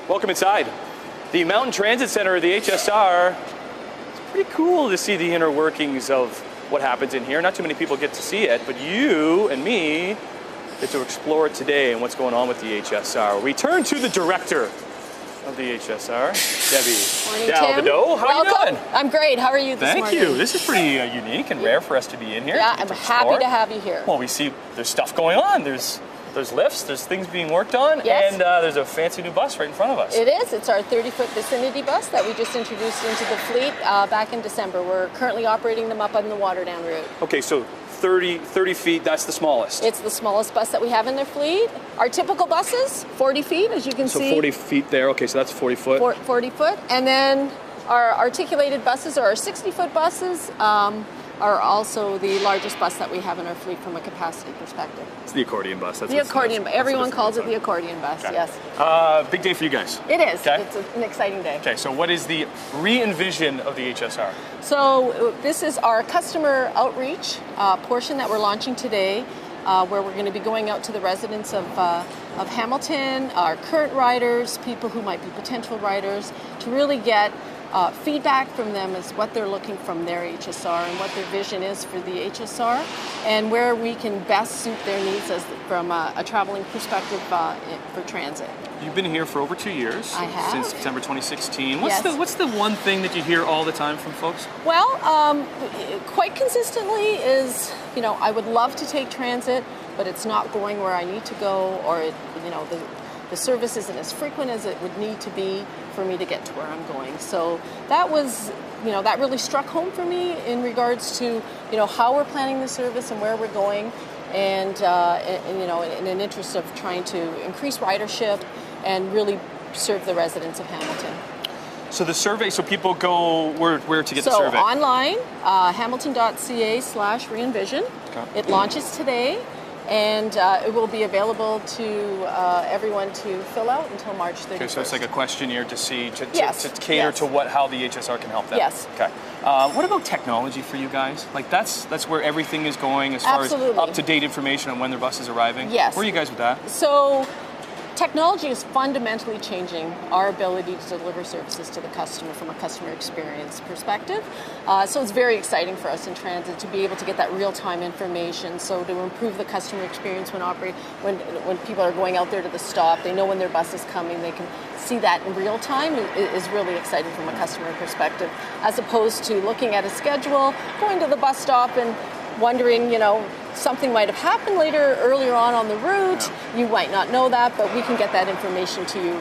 Welcome inside. The Mountain Transit Center of the HSR. It's pretty cool to see the inner workings of what happens in here. Not too many people get to see it, but you and me get to explore it today and what's going on with the HSR. We turn to the director of the HSR, Debbie Dalvido. How are you doing? I'm great. How are you this morning? Thank you. This is pretty unique and rare for us to be in here. Yeah, I'm happy to have you here. Well, we see there's stuff going on. There's lifts, there's things being worked on, yes. And there's a fancy new bus right in front of us. It is. It's our 30-foot vicinity bus that we just introduced into the fleet back in December. We're currently operating them up on the Waterdown route. Okay, so 30 feet, that's the smallest. It's the smallest bus that we have in the fleet. Our typical buses, 40 feet, as you can see. So 40 feet there, okay, so that's 40 foot. 40 foot, and then our articulated buses, or our 60-foot buses, are also the largest bus that we have in our fleet from a capacity perspective. It's the accordion bus. That's the accordion bus. Everyone calls it the accordion bus, okay. Yes. Big day for you guys. It is. Okay. It's an exciting day. Okay, so what is the Reenvision of the HSR? So this is our customer outreach portion that we're launching today, where we're going to be going out to the residents of Hamilton, our current riders, people who might be potential riders, to really get feedback from them as what they're looking from their HSR and what their vision is for the HSR, and where we can best suit their needs from a traveling perspective for transit. You've been here for over 2 years. I have. Since September 2016. Yes. What's the one thing that you hear all the time from folks? Well, quite consistently is, I would love to take transit, but it's not going where I need to go, or the service isn't as frequent as it would need to be for me to get to where I'm going. So that was, that really struck home for me in regards to, how we're planning the service and where we're going, and in an interest of trying to increase ridership and really serve the residents of Hamilton. So the survey, so people go where to get the survey? So online, hamilton.ca/reenvision. Okay. It launches today. And it will be available to everyone to fill out until March 31st. Okay, so it's like a questionnaire to see, to cater yes. to how the HSR can help them. Yes. Okay. What about technology for you guys? Like that's where everything is going as far Absolutely. as up-to-date information on when their bus is arriving? Yes. Where are you guys with that? So technology is fundamentally changing our ability to deliver services to the customer from a customer experience perspective. So it's very exciting for us in transit to be able to get that real-time information. So to improve the customer experience when people are going out there to the stop, they know when their bus is coming, they can see that in real time is really exciting from a customer perspective, as opposed to looking at a schedule, going to the bus stop and wondering, something might have happened earlier on the route. Yeah. You might not know that, but we can get that information to you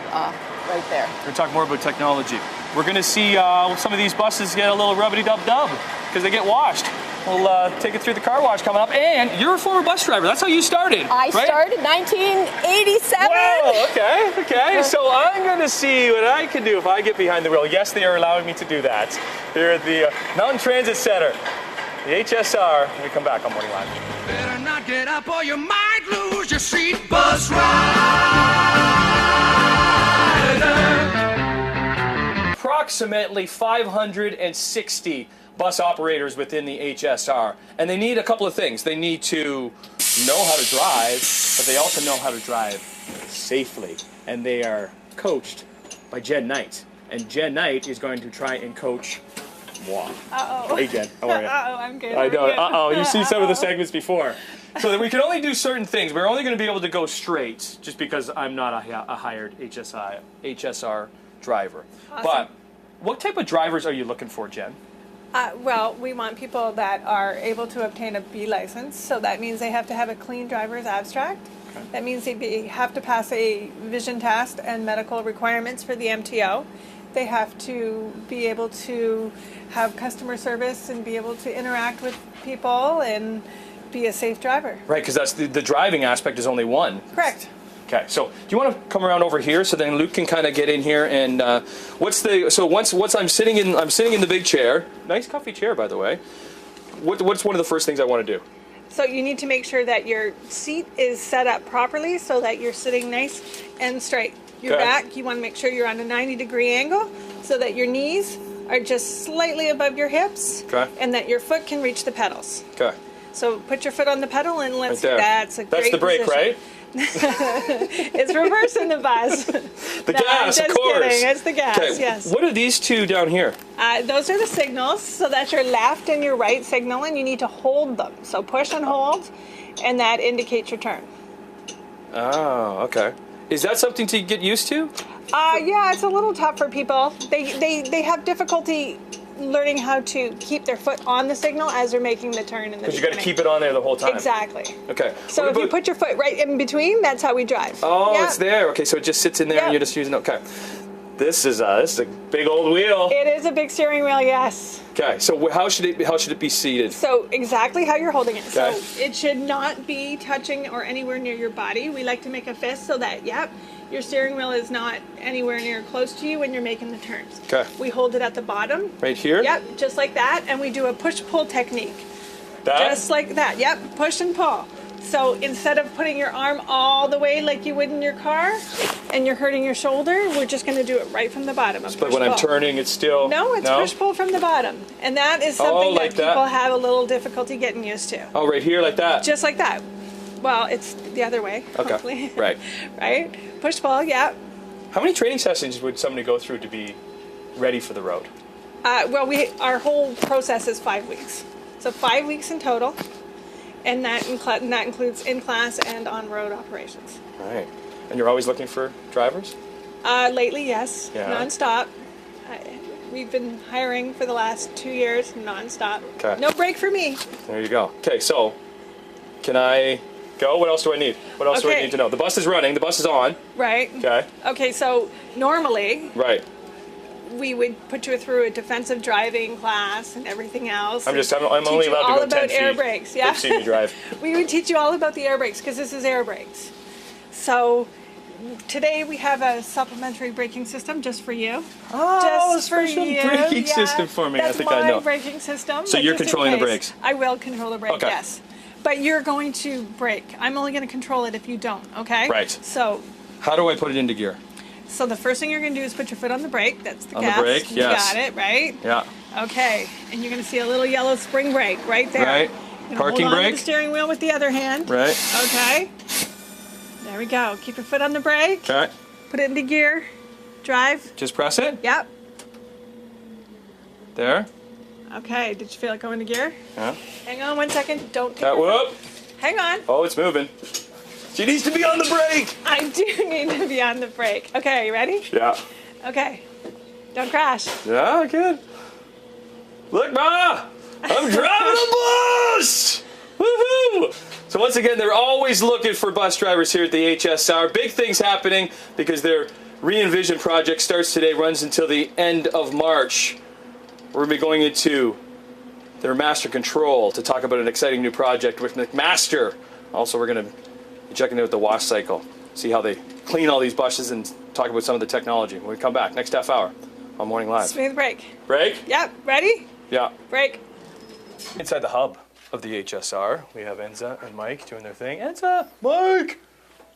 right there. We're going to talk more about technology. We're going to see some of these buses get a little rubbity-dub-dub because they get washed. We'll take it through the car wash coming up. And you're a former bus driver. That's how you started, I started 1987. Whoa, okay. So I'm going to see what I can do if I get behind the wheel. Yes, they are allowing me to do that here at the Mountain Transit Center. The HSR, when we come back on Morning Live. Better not get up or you might lose your seat, bus rider. Approximately 560 bus operators within the HSR, and they need a couple of things. They need to know how to drive, but they also know how to drive safely, and they are coached by Jen Knight, and Jen Knight is going to try and coach moi. Hey Jen, how are you? I'm good. I know. You've seen some of the segments before. So that we can only do certain things. We're only going to be able to go straight, just because I'm not a hired HSR driver. Awesome. But what type of drivers are you looking for, Jen? Well, we want people that are able to obtain a B license. So that means they have to have a clean driver's abstract. Okay. That means they have to pass a vision test and medical requirements for the MTO. They have to be able to have customer service and be able to interact with people and be a safe driver. Right, because that's the driving aspect is only one. Correct. Okay, so do you want to come around over here so then Luke can kind of get in here and once I'm sitting in the big chair, nice comfy chair by the way. What's one of the first things I want to do? So you need to make sure that your seat is set up properly so that you're sitting nice and straight. Your back, you want to make sure you're on a 90-degree angle so that your knees are just slightly above your hips, and that your foot can reach the pedals. Okay. So put your foot on the pedal and let's. Right there. That's a great That's the brake, position. right? It's reversing the bus. The No, I'm gas, of just course. kidding. It's the gas, Okay, yes. What are these two down here? Those are the signals. So that's your left and your right signal, and you need to hold them. So push and hold, and that indicates your turn. Oh, okay. Is that something to get used to? Yeah, it's a little tough for people. They have difficulty learning how to keep their foot on the signal as they're making the turn in the Because you got to keep it on there the whole time. Exactly. Okay. So What if you about- put your foot right in between, that's how we drive. Oh, Yeah. it's there. Okay, so it just sits in there and Yeah. you're just using it. Okay. This is a big old wheel. It is a big steering wheel, yes. Okay, so how should it be seated? So exactly how you're holding it. Okay. So it should not be touching or anywhere near your body. We like to make a fist so that, your steering wheel is not anywhere near close to you when you're making the turns. Okay. We hold it at the bottom. Right here? Yep, just like that. And we do a push-pull technique. That? Just like that. Yep, push and pull. So instead of putting your arm all the way like you would in your car and you're hurting your shoulder, we're just going to do it right from the bottom. But when I'm turning, it's still... No, it's push-pull from the bottom. And that is something like that people that? have a little difficulty getting used to. Oh, right here like that? Just like that. Well, it's the other way, Okay, hopefully. right. Right? Push-pull, yeah. How many training sessions would somebody go through to be ready for the road? Well, our whole process is 5 weeks. So 5 weeks in total. And that includes in-class and on-road operations. All right. And you're always looking for drivers? Lately, yes, Yeah. nonstop. We've been hiring for the last 2 years, nonstop. Okay. No break for me. There you go. Okay, so can I go? What else do I need? What else do I Okay. need to know? The bus is running. The bus is on. Right. Okay. Okay, so normally Right. we would put you through a defensive driving class and everything else. I'm and only teach you allowed to all go about 10 air feet. brakes. Yeah. They've seen me drive. We would teach you all about the air brakes because this is air brakes. So today we have a supplementary braking system just for you. Oh, Just for special you. braking Yeah, system for me. I That's think my I know. braking system. So but you're just in controlling the case, brakes? I will control the brake, Okay. yes. But you're going to brake. I'm only going to control it if you don't, okay? Right. So How do I put it into gear? the first thing you're going to do is put your foot on the brake. That's the On the gas. brake, You yes. got it, right? Yeah. Okay. And you're going to see a little yellow spring brake right there. Right. You're gonna Parking hold on to brake. the steering wheel with the other hand. Right. Okay. There we go. Keep your foot on the brake. Okay. Put it into gear. Drive. Just press it. Yep. There. Okay. Did you feel it going into gear? Yeah. Hang on 1 second. Don't take That your foot. whoop. Hang on. Oh, it's moving. She needs to be on the brake. I do need to be on the brake. Okay, you ready? Yeah. Okay. Don't crash. Yeah, I can. Look, Ma! I'm driving a bus! Woohoo! So once again, they're always looking for bus drivers here at the HSR. Big things happening because their Reenvision project starts today, runs until the end of March. We're going to be going into their master control to talk about an exciting new project with McMaster. Also, we're going to be checking out the wash cycle, see how they clean all these buses and talk about some of the technology. When we come back, next half hour on Morning Live. Smooth brake. Brake? Yep. Ready? Yeah. Brake. Inside the hub of the HSR, we have Enza and Mike doing their thing. Enza, Mike,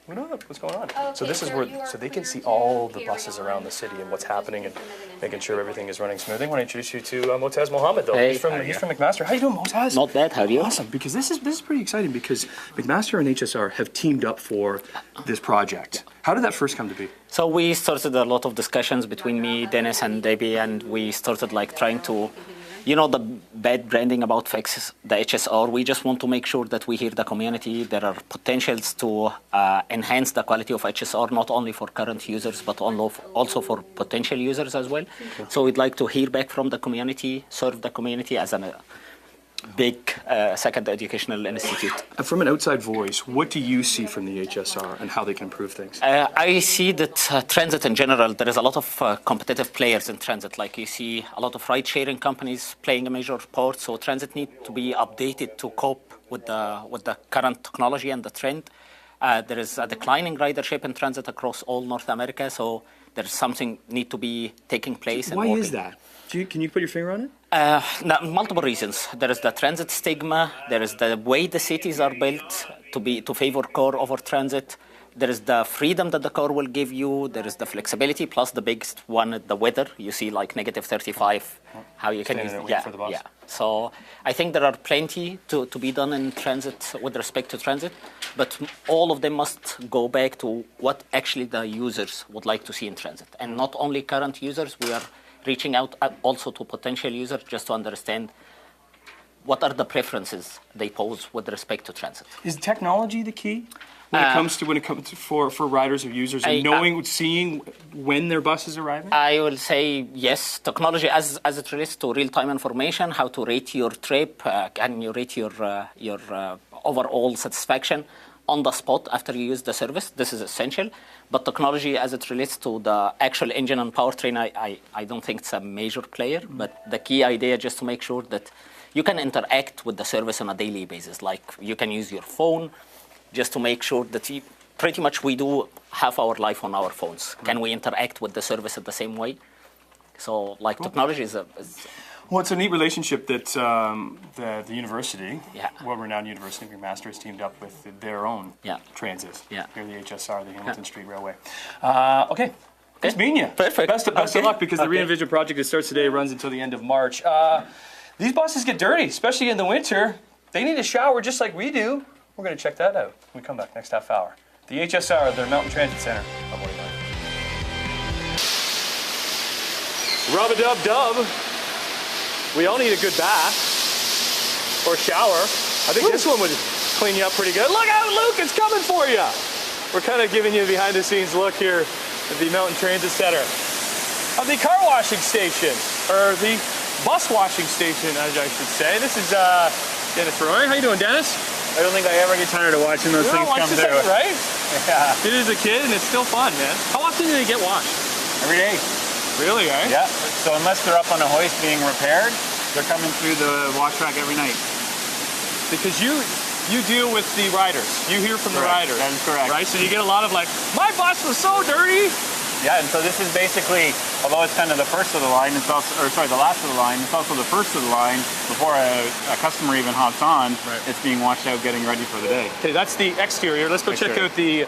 what up? What's going on? So this is where, so they can see all the buses around the city and what's happening and making sure everything is running smoothly. I want to introduce you to Motaz Mohammed, though. Hey. He's from McMaster. How you doing, Motaz? Not bad, how are you? Awesome, because this is pretty exciting because McMaster and HSR have teamed up for this project. How did that first come to be? So we started a lot of discussions between me, Dennis, and Debbie, and we started like trying to, you know, the bad branding about fix the HSR. We just want to make sure that we hear the community. There are potentials to enhance the quality of HSR, not only for current users, but also for potential users as well. So we'd like to hear back from the community, serve the community as a big second educational institute. From an outside voice, what do you see from the HSR and how they can improve things? I see that transit in general, there is a lot of competitive players in transit. Like you see a lot of ride-sharing companies playing a major part. So transit needs to be updated to cope with the current technology and the trend. There is a declining ridership in transit across all North America. So there's something need to be taking place. Why is that? Can you put your finger on it? Multiple reasons. There is the transit stigma. There is the way the cities are built to favor car over transit. There is the freedom that the car will give you. There is the flexibility, plus the biggest one, the weather. You see like negative 35, how you can use Standing it. there waiting for the bus. Yeah. So I think there are plenty to be done in transit with respect to transit, but all of them must go back to what actually the users would like to see in transit. And not only current users, we are reaching out also to potential users just to understand what are the preferences they pose with respect to transit. Is technology the key when it comes to for riders or users, and seeing when their bus is arriving? I will say yes. Technology, as it relates to real-time information, how to rate your trip, can you rate your overall satisfaction on the spot after you use the service? This is essential. But technology, as it relates to the actual engine and powertrain, I don't think it's a major player. But the key idea, just to make sure that you can interact with the service on a daily basis. Like you can use your phone, just to make sure that pretty much we do half our life on our phones. Can we interact with the service in the same way? So, like, technology is Well, it's a neat relationship that the university, Yeah. world-renowned University of McMaster, has teamed up with their own transit. Yeah. Here, the HSR, the Hamilton Street Railway. Okay. Nice meeting you. Perfect. Best of luck, because the Reenvision project that starts today runs until the end of March. These buses get dirty, especially in the winter. They need a shower just like we do. We're going to check that out when we come back next half hour. The HSR, their Mountain Transit Center. Rub-a-dub-dub. We all need a good bath or shower. I think this one would clean you up pretty good. Look out, Luke, it's coming for you. We're kind of giving you a behind-the-scenes look here at the Mountain Transit Center of the car washing station, or the bus washing station, as I should say. This is Dennis Roy. How you doing, Dennis? I don't think I ever get tired of watching those things come through. Right? Yeah. Did it as a kid, and it's still fun, man. How often do they get washed? Every day. Really, eh? Yeah. So unless they're up on a hoist being repaired, they're coming through the wash rack every night. Because you deal with the riders. You hear from the riders. That is correct. Right? So you get a lot of like, my bus was so dirty. Yeah, and so this is basically, although it's kind of the first of the line, it's also, or sorry, the last of the line, it's also the first of the line before a customer even hops on. Right. It's being washed out, getting ready for the day. Okay, that's the exterior. Let's go check out the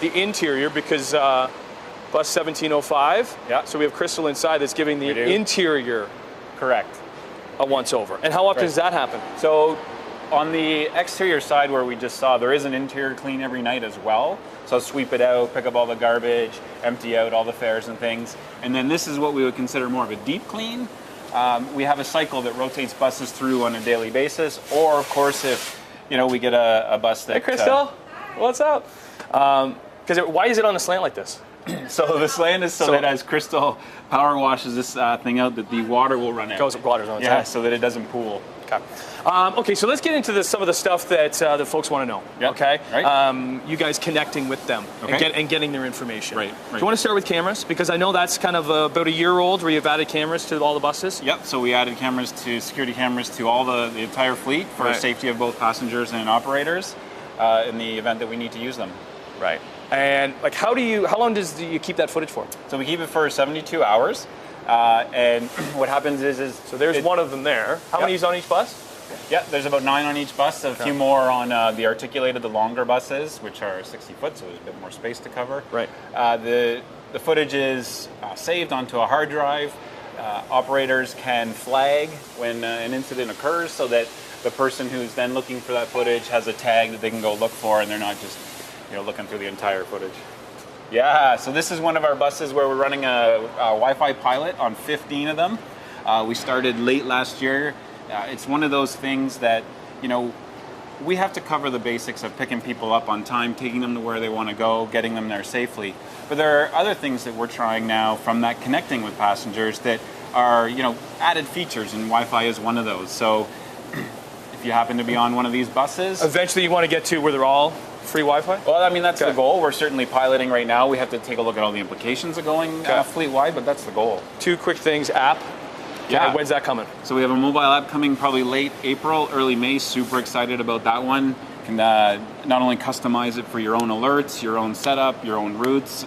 interior, because bus 1705. Yeah. So we have Crystal inside that's giving the interior Correct. a once-over. And how often does that happen? So on the exterior side where we just saw, there is an interior clean every night as well. So sweep it out, pick up all the garbage, empty out all the fares and things. And then this is what we would consider more of a deep clean. We have a cycle that rotates buses through on a daily basis. Or of course, if we get a bus that... Hey, Crystal. What's up? Why is it on a slant like this? So the slant is so that as Crystal power washes this thing out, that the water will run out. Water's on its Yeah, own. so that it doesn't pool. Okay. Okay, so let's get into some of the stuff that the folks want to know. Yep. Okay. Right. You guys connecting with them and getting their information. Right. Do you want to start with cameras? Because I know that's kind of about a year old, where you've added cameras to all the buses. Yep. So we added security cameers to all the entire fleet for safety of both passengers and operators in the event that we need to use them. Right. And like, how long do you keep that footage for? So we keep it for 72 hours. And what happens is so there's one of them there. How many is on each bus? Yeah, there's about 9 on each bus. A few more on the articulated, the longer buses, which are 60 foot, so there's a bit more space to cover. Right. The footage is saved onto a hard drive. Operators can flag when an incident occurs, so that the person who's then looking for that footage has a tag that they can go look for, and they're not just looking through the entire footage. Yeah, so this is one of our buses where we're running a Wi-Fi pilot on 15 of them. We started late last year. It's one of those things that, we have to cover the basics of picking people up on time, taking them to where they want to go, getting them there safely. But there are other things that we're trying now from that connecting with passengers that are, added features, and Wi-Fi is one of those. So if you happen to be on one of these buses... Eventually you want to get to where they're all free Wi-Fi? Well, I mean, that's the goal. We're certainly piloting right now. We have to take a look at all the implications of going fleet-wide, but that's the goal. 2 quick things. App. Yeah. When's that coming? So we have a mobile app coming probably late April, early May. Super excited about that one. You can not only customize it for your own alerts, your own setup, your own routes,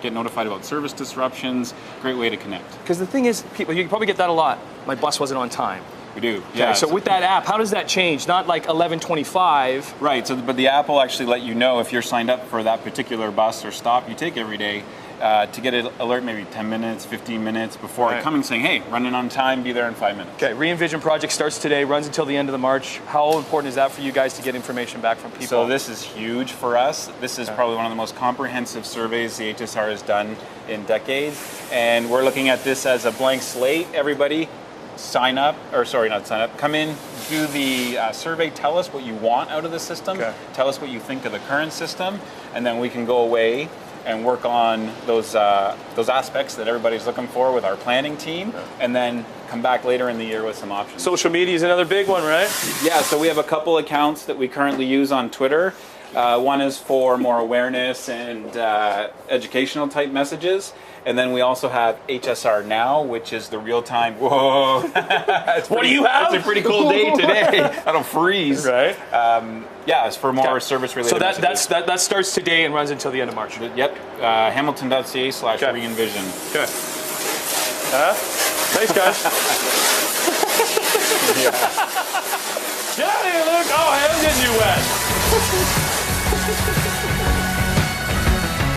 get notified about service disruptions. Great way to connect. Because the thing is, people, you probably get that a lot. My bus wasn't on time. We do. Okay, Yeah. So with that app, how does that change? Not like 11:25. Right. So, but the app will actually let you know if you're signed up for that particular bus or stop you take every day. to get an alert maybe 10 minutes, 15 minutes before Right. coming, saying, hey, running on time, be there in 5 minutes. Okay, Reenvision project starts today, runs until the end of the March. How important is that for you guys to get information back from people? So this is huge for us. This is probably one of the most comprehensive surveys the HSR has done in decades. And we're looking at this as a blank slate. Everybody sign up, or sorry, not sign up, come in, do the survey, tell us what you want out of the system, Okay. tell us what you think of the current system, and then we can go away and work on those aspects that everybody's looking for with our planning team, and then come back later in the year with some options. Social media is another big one, right? Yeah, so we have a couple accounts that we currently use on Twitter. One is for more awareness and educational type messages. And then we also have HSR Now, which is the real-time, whoa. What do you have? It's a pretty cool day today. That'll freeze. Right. Yeah, it's for more Okay. service-related So messages. that starts today and runs until the end of March. Yep, hamilton.ca/reenvision. Okay. Thanks, guys. Get out of here, Luke. Oh, I am getting you wet.